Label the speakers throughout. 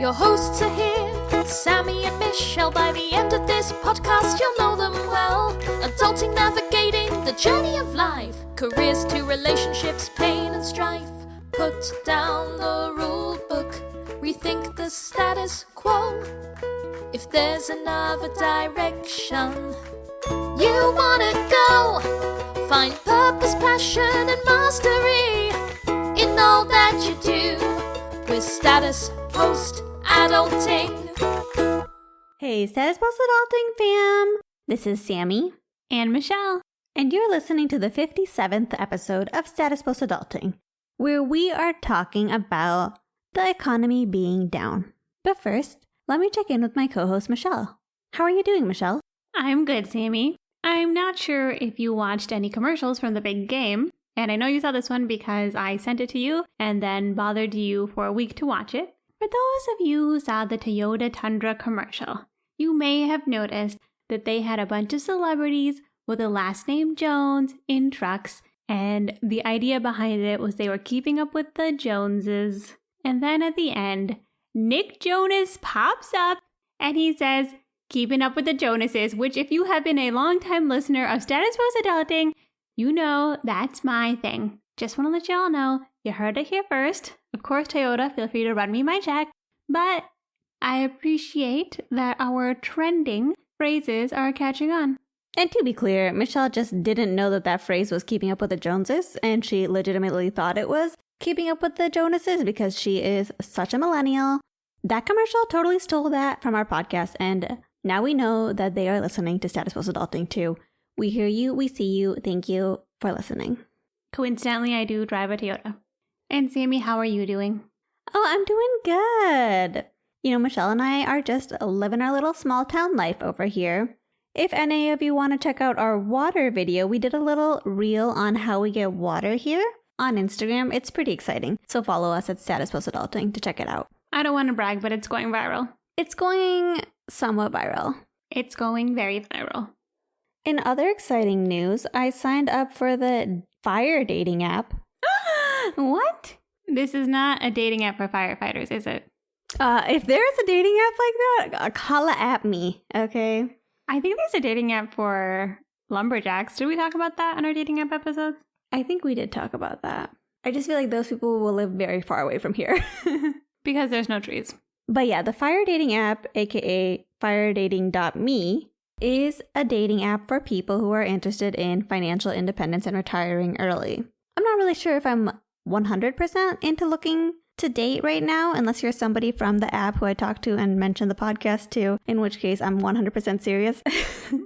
Speaker 1: Your hosts are here, Sammie and Michelle. By the end of this podcast, you'll know them well. Adulting, navigating the journey of life. Careers to relationships, pain and strife. Put down the rule book, rethink the status quo. If there's another direction you wanna go, find purpose, passion and mastery in all that you do. With Status Post Adulting.
Speaker 2: Hey, Status Post Adulting fam! This is Sammie
Speaker 3: and Michelle,
Speaker 2: and you're listening to the 57th episode of Status Post Adulting, where we are talking about the economy being down. But first, let me check in with my co-host Michelle. How are you doing, Michelle?
Speaker 3: I'm good, Sammie. I'm not sure if you watched any commercials from the big game, and I know you saw this one because I sent it to you and then bothered you for a week to watch it. For those of you who saw the Toyota Tundra commercial, you may have noticed that they had a bunch of celebrities with the last name Jones in trucks, and the idea behind it was they were keeping up with the Joneses. And then at the end, Nick Jonas pops up and he says, "Keeping up with the Jonases," which if you have been a long-time listener of Status Post Adulting, you know that's my thing. Just want to let y'all know, you heard it here first. Of course, Toyota, feel free to run me my check. But I appreciate that our trending phrases are catching on.
Speaker 2: And to be clear, Michelle just didn't know that phrase was keeping up with the Joneses, and she legitimately thought it was keeping up with the Jonases because she is such a millennial. That commercial totally stole that from our podcast, and now we know that they are listening to Status Post Adulting too. We hear you, we see you, thank you for listening.
Speaker 3: Coincidentally, I do drive a Toyota. And Sammie, how are you doing?
Speaker 2: Oh, I'm doing good. You know, Michelle and I are just living our little small town life over here. If any of you want to check out our water video, we did a little reel on how we get water here on Instagram. It's pretty exciting. So follow us at Status Post Adulting to check it out.
Speaker 3: I don't want to brag, but it's going viral.
Speaker 2: It's going somewhat viral.
Speaker 3: It's going very viral.
Speaker 2: In other exciting news, I signed up for the Fire dating app.
Speaker 3: What? This is not a dating app for firefighters, is it?
Speaker 2: If there's a dating app like that, holla at me, okay?
Speaker 3: I think there's a dating app for lumberjacks. Did we talk about that on our dating app episodes?
Speaker 2: I think we did talk about that. I just feel like those people will live very far away from here.
Speaker 3: Because there's no trees.
Speaker 2: But yeah, the Fire dating app, aka firedating.me, is a dating app for people who are interested in financial independence and retiring early. I'm not really sure if I'm 100% into looking to date right now, unless you're somebody from the app who I talked to and mentioned the podcast to, in which case I'm 100% serious.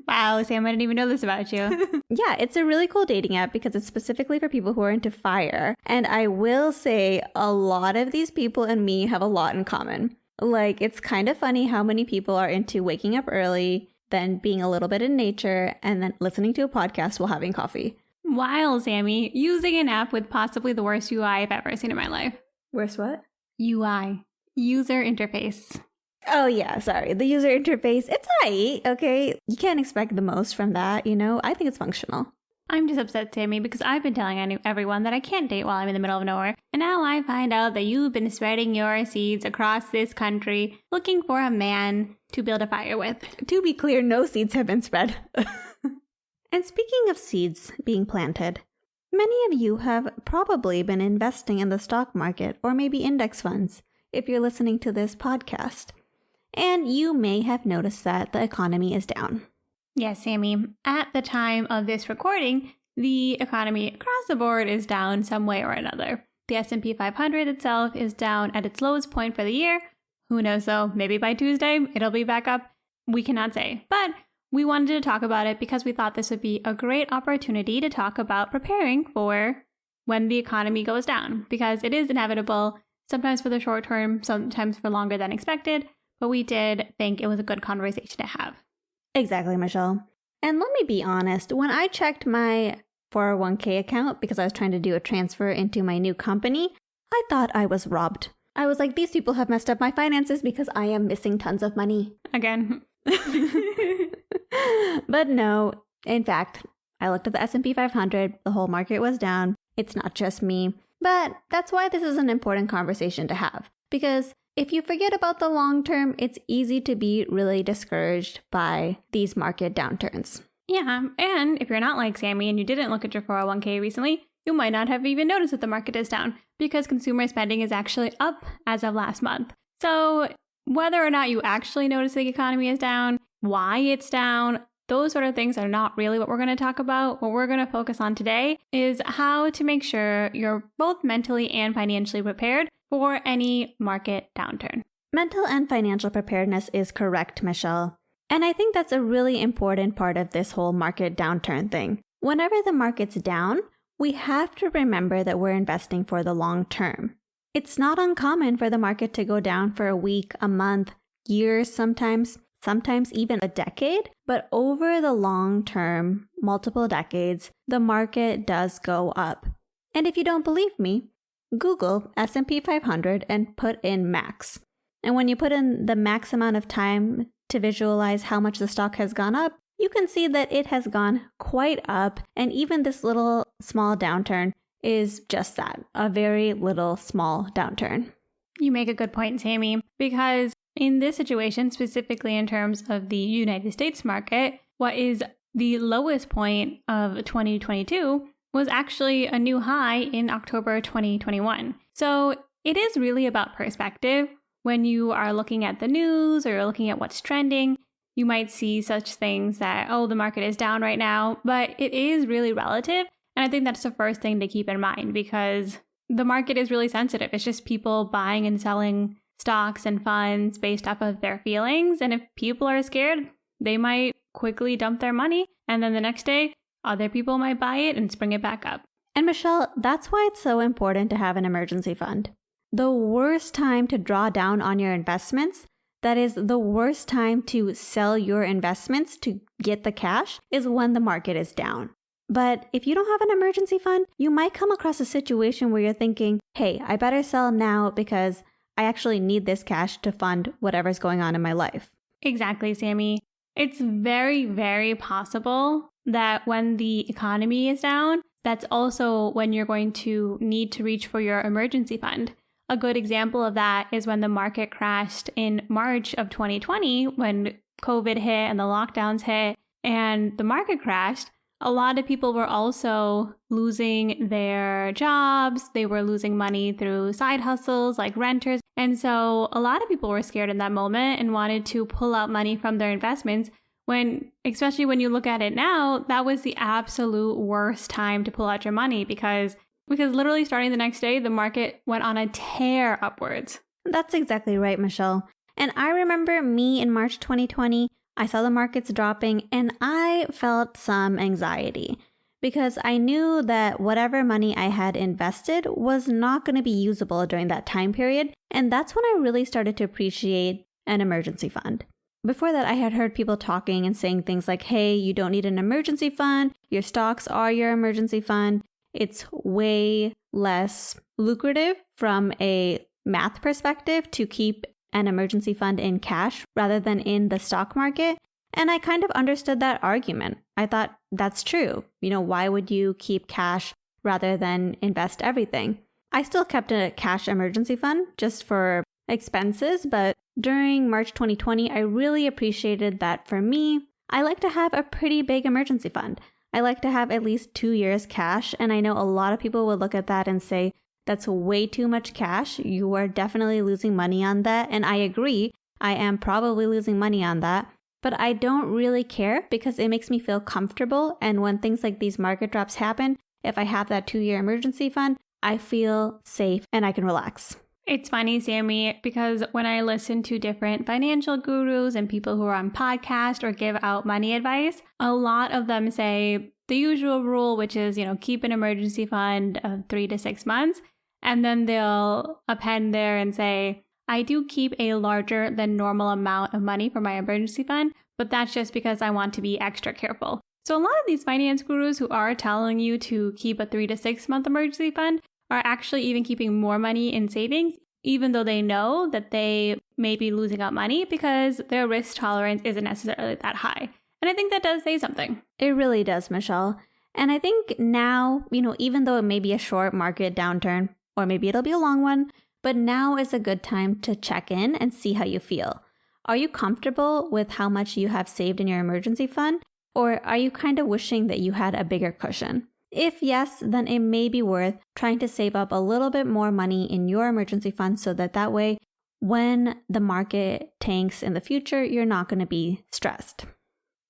Speaker 3: Wow, Sam, I didn't even know this about you.
Speaker 2: Yeah, it's a really cool dating app because it's specifically for people who are into fire. And I will say a lot of these people and me have a lot in common. Like, it's kind of funny how many people are into waking up early, then being a little bit in nature, and then listening to a podcast while having coffee.
Speaker 3: Wow, Sammie, using an app with possibly the worst UI I've ever seen in my life.
Speaker 2: Worst what?
Speaker 3: UI. User interface.
Speaker 2: Oh yeah, sorry. The user interface, it's alright, okay? You can't expect the most from that, you know? I think it's functional.
Speaker 3: I'm just upset, Sammie, because I've been telling everyone that I can't date while I'm in the middle of nowhere. And now I find out that you've been spreading your seeds across this country looking for a man to build a fire with.
Speaker 2: To be clear, no seeds have been spread. And speaking of seeds being planted, many of you have probably been investing in the stock market or maybe index funds if you're listening to this podcast. And you may have noticed that the economy is down.
Speaker 3: Yes, Sammie. At the time of this recording, the economy across the board is down some way or another. The S&P 500 itself is down at its lowest point for the year. Who knows though, maybe by Tuesday it'll be back up. We cannot say. But we wanted to talk about it because we thought this would be a great opportunity to talk about preparing for when the economy goes down. Because it is inevitable, sometimes for the short term, sometimes for longer than expected. But we did think it was a good conversation to have.
Speaker 2: Exactly, Michelle. And let me be honest, when I checked my 401k account because I was trying to do a transfer into my new company, I thought I was robbed. I was like, these people have messed up my finances because I am missing tons of money.
Speaker 3: Again.
Speaker 2: But no, in fact, I looked at the S&P 500, the whole market was down. It's not just me. But that's why this is an important conversation to have. Because if you forget about the long term, it's easy to be really discouraged by these market downturns.
Speaker 3: Yeah, and if you're not like Sammie and you didn't look at your 401k recently, you might not have even noticed that the market is down because consumer spending is actually up as of last month. So whether or not you actually notice the economy is down, why it's down, those sort of things are not really what we're going to talk about. What we're going to focus on today is how to make sure you're both mentally and financially prepared for any market downturn.
Speaker 2: Mental and financial preparedness is correct, Michelle. And I think that's a really important part of this whole market downturn thing. Whenever the market's down, we have to remember that we're investing for the long term. It's not uncommon for the market to go down for a week, a month, years sometimes even a decade. But over the long term, multiple decades, the market does go up. And if you don't believe me, Google S&P 500 and put in max. And when you put in the max amount of time to visualize how much the stock has gone up, you can see that it has gone quite up. And even this little small downturn is just that, a very little small downturn.
Speaker 3: You make a good point, Sammie, because in this situation, specifically in terms of the United States market, what is the lowest point of 2022 was actually a new high in October 2021. So it is really about perspective. When you are looking at the news or you're looking at what's trending, you might see such things that, oh, the market is down right now, but it is really relative. And I think that's the first thing to keep in mind because the market is really sensitive. It's just people buying and selling stocks and funds based off of their feelings. And if people are scared, they might quickly dump their money. And then the next day, other people might buy it and spring it back up.
Speaker 2: And Michelle, that's why it's so important to have an emergency fund. The worst time to draw down on your investments, that is the worst time to sell your investments to get the cash, is when the market is down. But if you don't have an emergency fund, you might come across a situation where you're thinking, hey, I better sell now because I actually need this cash to fund whatever's going on in my life.
Speaker 3: Exactly, Sammie. It's very, very possible that when the economy is down, that's also when you're going to need to reach for your emergency fund. A good example of that is when the market crashed in March of 2020, when COVID hit and the lockdowns hit and the market crashed. A lot of people were also losing their jobs. They were losing money through side hustles like renters. And so a lot of people were scared in that moment and wanted to pull out money from their investments when, especially when you look at it now, that was the absolute worst time to pull out your money because literally starting the next day, the market went on a tear upwards.
Speaker 2: That's exactly right, Michelle. And I remember me in March 2020, I saw the markets dropping and I felt some anxiety because I knew that whatever money I had invested was not going to be usable during that time period. And that's when I really started to appreciate an emergency fund. Before that, I had heard people talking and saying things like, hey, you don't need an emergency fund. Your stocks are your emergency fund. It's way less lucrative from a math perspective to keep an emergency fund in cash rather than in the stock market. And I kind of understood that argument. I thought that's true. Why would you keep cash rather than invest everything? I still kept a cash emergency fund just for expenses, but during March 2020, I really appreciated that for me, I like to have a pretty big emergency fund. I like to have at least 2 years cash, and I know a lot of people would look at that and say, that's way too much cash. You are definitely losing money on that. And I agree, I am probably losing money on that. But I don't really care because it makes me feel comfortable. And when things like these market drops happen, if I have that 2-year emergency fund, I feel safe and I can relax.
Speaker 3: It's funny, Sammie, because when I listen to different financial gurus and people who are on podcasts or give out money advice, a lot of them say the usual rule, which is, keep an emergency fund of 3 to 6 months. And then they'll append there and say, I do keep a larger than normal amount of money for my emergency fund, but that's just because I want to be extra careful. So a lot of these finance gurus who are telling you to keep a 3 to 6 month emergency fund are actually even keeping more money in savings, even though they know that they may be losing out money because their risk tolerance isn't necessarily that high. And I think that does say something.
Speaker 2: It really does, Michelle. And I think now, even though it may be a short market downturn, or maybe it'll be a long one, but now is a good time to check in and see how you feel. Are you comfortable with how much you have saved in your emergency fund, or are you kind of wishing that you had a bigger cushion? If yes, then it may be worth trying to save up a little bit more money in your emergency fund so that way, when the market tanks in the future, you're not going to be stressed.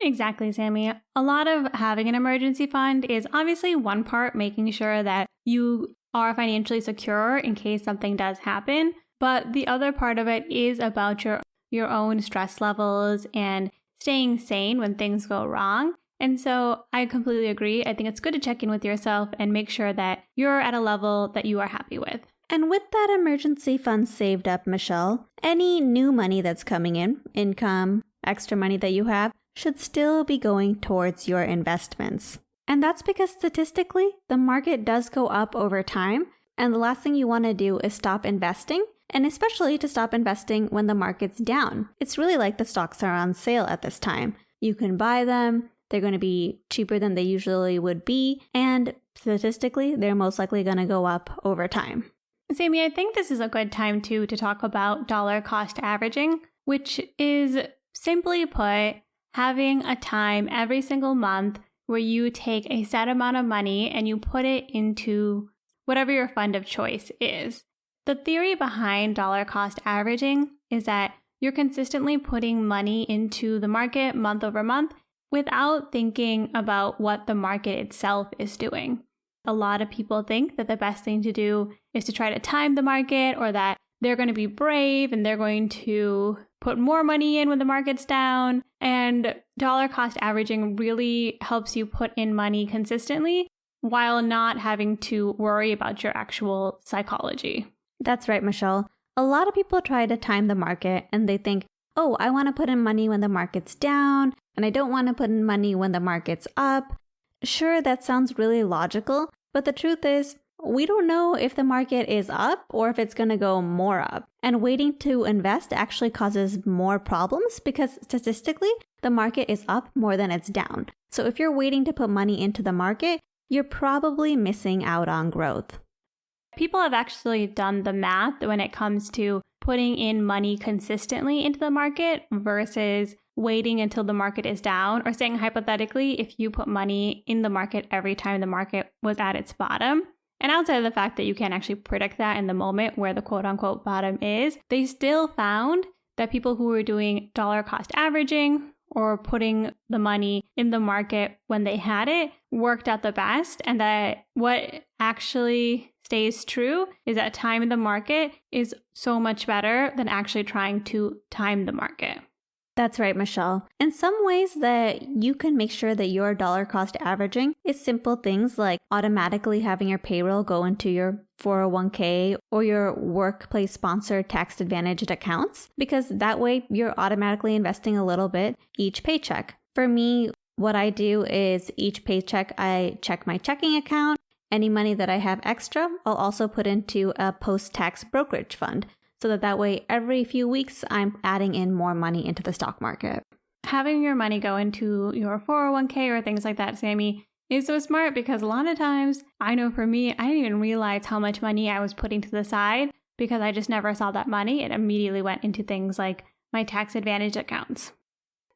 Speaker 3: Exactly, Sammie. A lot of having an emergency fund is obviously one part, making sure that you are financially secure in case something does happen. But the other part of it is about your own stress levels and staying sane when things go wrong. And so I completely agree. I think it's good to check in with yourself and make sure that you're at a level that you are happy with.
Speaker 2: And with that emergency fund saved up, Michelle, any new money that's coming in, income, extra money that you have, should still be going towards your investments. And that's because statistically, the market does go up over time, and the last thing you want to do is stop investing, and especially to stop investing when the market's down. It's really like the stocks are on sale at this time. You can buy them, they're going to be cheaper than they usually would be, and statistically, they're most likely going to go up over time.
Speaker 3: Sammie, I think this is a good time to talk about dollar cost averaging, which is simply put, having a time every single month where you take a set amount of money and you put it into whatever your fund of choice is. The theory behind dollar cost averaging is that you're consistently putting money into the market month over month without thinking about what the market itself is doing. A lot of people think that the best thing to do is to try to time the market, or that they're going to be brave and they're going to put more money in when the market's down. And dollar cost averaging really helps you put in money consistently while not having to worry about your actual psychology.
Speaker 2: That's right, Michelle. A lot of people try to time the market and they think, oh, I want to put in money when the market's down, and I don't want to put in money when the market's up. Sure, that sounds really logical, but the truth is, we don't know if the market is up or if it's going to go more up. And waiting to invest actually causes more problems because statistically, the market is up more than it's down. So if you're waiting to put money into the market, you're probably missing out on growth.
Speaker 3: People have actually done the math when it comes to putting in money consistently into the market versus waiting until the market is down, or saying hypothetically, if you put money in the market every time the market was at its bottom. And outside of the fact that you can't actually predict that in the moment where the quote unquote bottom is, they still found that people who were doing dollar cost averaging or putting the money in the market when they had it worked out the best. And that what actually stays true is that time in the market is so much better than actually trying to time the market.
Speaker 2: That's right, Michelle. In some ways that you can make sure that your dollar cost averaging is simple things like automatically having your payroll go into your 401k or your workplace sponsored tax advantaged accounts, because that way you're automatically investing a little bit each paycheck. For me, what I do is each paycheck, I check my checking account. Any money that I have extra, I'll also put into a post-tax brokerage fund, so that way every few weeks I'm adding in more money into the stock market.
Speaker 3: Having your money go into your 401k or things like that, Sammie, is so smart because a lot of times, I know for me, I didn't even realize how much money I was putting to the side because I just never saw that money. It immediately went into things like my tax advantage accounts.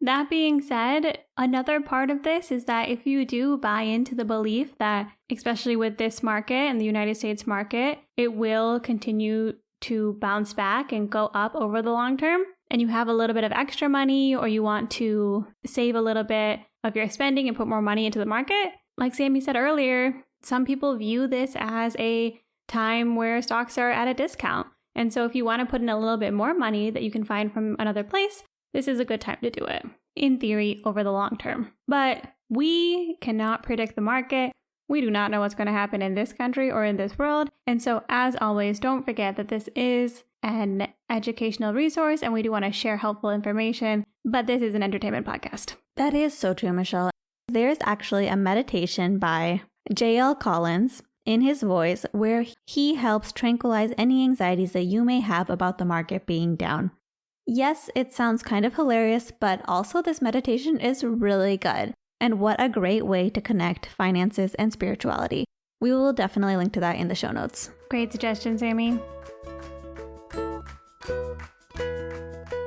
Speaker 3: That being said, another part of this is that if you do buy into the belief that, especially with this market and the United States market, it will continue to bounce back and go up over the long term, and you have a little bit of extra money, or you want to save a little bit of your spending and put more money into the market, like Sammie said earlier, some people view this as a time where stocks are at a discount. And so if you want to put in a little bit more money that you can find from another place, this is a good time to do it, in theory, over the long term. But we cannot predict the market. We do not know what's going to happen in this country or in this world. And so, as always, don't forget that this is an educational resource and we do want to share helpful information, but this is an entertainment podcast.
Speaker 2: That is so true, Michelle. There's actually a meditation by J.L. Collins in his voice where he helps tranquilize any anxieties that you may have about the market being down. Yes, it sounds kind of hilarious, but also this meditation is really good. And what a great way to connect finances and spirituality. We will definitely link to that in the show notes.
Speaker 3: Great suggestion, Sammie.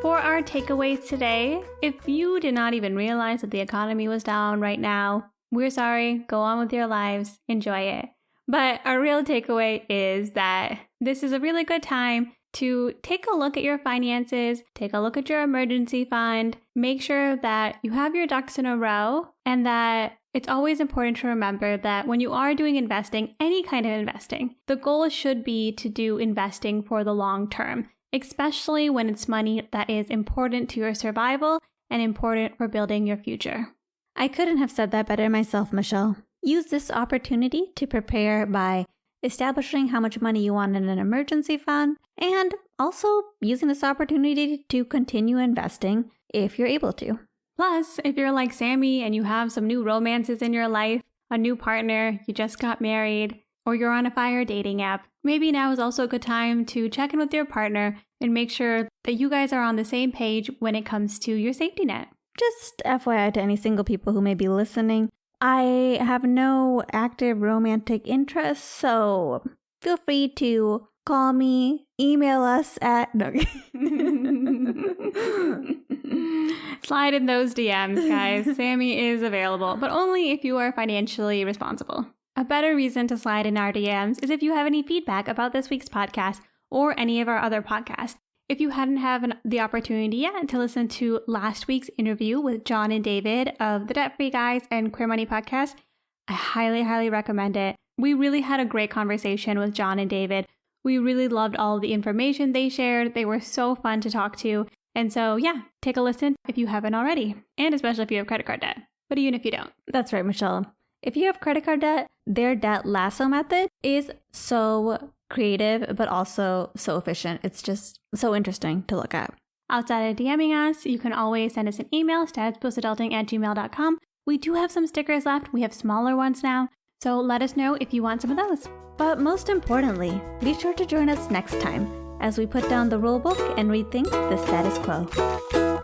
Speaker 3: For our takeaways today, if you did not even realize that the economy was down right now, we're sorry. Go on with your lives. Enjoy it. But our real takeaway is that this is a really good time to take a look at your finances, take a look at your emergency fund, make sure that you have your ducks in a row, and that it's always important to remember that when you are doing investing, any kind of investing, the goal should be to do investing for the long term, especially when it's money that is important to your survival and important for building your future.
Speaker 2: I couldn't have said that better myself, Michelle. Use this opportunity to prepare by establishing how much money you want in an emergency fund, and also using this opportunity to continue investing if you're able to.
Speaker 3: Plus, if you're like Sammie and you have some new romances in your life, a new partner, you just got married, or you're on a fire dating app, maybe now is also a good time to check in with your partner and make sure that you guys are on the same page when it comes to your safety net.
Speaker 2: Just FYI to any single people who may be listening, I have no active romantic interests, so feel free to call me, email us at... No.
Speaker 3: Slide in those DMs, guys. Sammie is available, but only if you are financially responsible. A better reason to slide in our DMs is if you have any feedback about this week's podcast or any of our other podcasts. If you hadn't had the opportunity yet to listen to last week's interview with John and David of the Debt Free Guys and Queer Money podcast, I highly, highly recommend it. We really had a great conversation with John and David. We really loved all the information they shared. They were so fun to talk to. And so, yeah, take a listen if you haven't already, and especially if you have credit card debt, but even if you don't.
Speaker 2: That's right, Michelle. If you have credit card debt, their debt lasso method is so creative, but also so efficient. It's just so interesting to look at.
Speaker 3: Outside of DMing us, you can always send us an email, statuspostadulting@gmail.com. We do have some stickers left. We have smaller ones now. So let us know if you want some of those.
Speaker 2: But most importantly, be sure to join us next time as we put down the rule book and rethink the status quo.